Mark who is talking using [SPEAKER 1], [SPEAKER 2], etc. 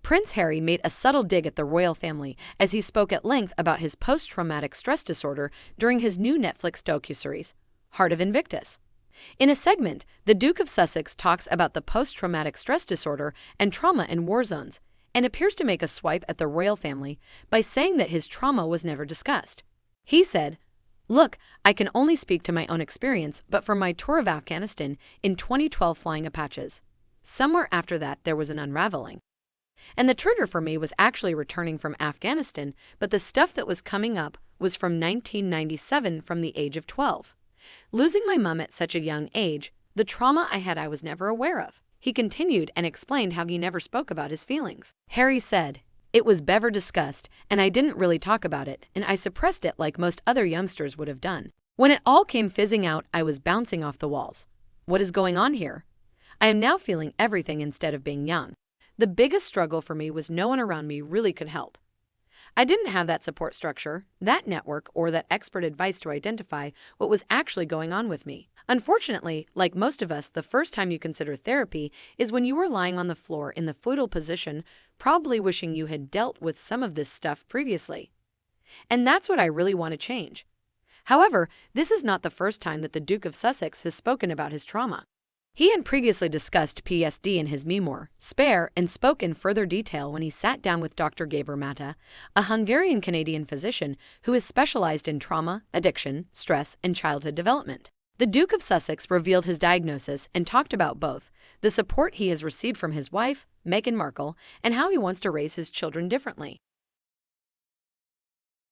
[SPEAKER 1] Prince Harry made a subtle dig at the royal family as he spoke at length about his post-traumatic stress disorder during his new Netflix docuseries, Heart of Invictus. In a segment, the Duke of Sussex talks about the post-traumatic stress disorder and trauma in war zones, and appears to make a swipe at the royal family by saying that his trauma was never discussed. He said, "Look, I can only speak to my own experience, but from my tour of Afghanistan in 2012 flying Apaches. Somewhere after that, there was an unraveling. And the trigger for me was actually returning from Afghanistan, but the stuff that was coming up was from 1997 from the age of 12. Losing my mom at such a young age, the trauma I was never aware of." He continued and explained how he never spoke about his feelings. Harry said, "It was never discussed, and I didn't really talk about it, and I suppressed it like most other youngsters would have done. When it all came fizzing out, I was bouncing off the walls. What is going on here? I am now feeling everything instead of being young. The biggest struggle for me was no one around me really could help. I didn't have that support structure, that network, or that expert advice to identify what was actually going on with me. Unfortunately, like most of us, the first time you consider therapy is when you were lying on the floor in the fetal position, probably wishing you had dealt with some of this stuff previously. And that's what I really want to change." However, this is not the first time that the Duke of Sussex has spoken about his trauma. He had previously discussed PTSD in his memoir, Spare, and spoke in further detail when he sat down with Dr. Gabor Mata, a Hungarian-Canadian physician who is specialized in trauma, addiction, stress, and childhood development. The Duke of Sussex revealed his diagnosis and talked about both the support he has received from his wife, Meghan Markle, and how he wants to raise his children differently.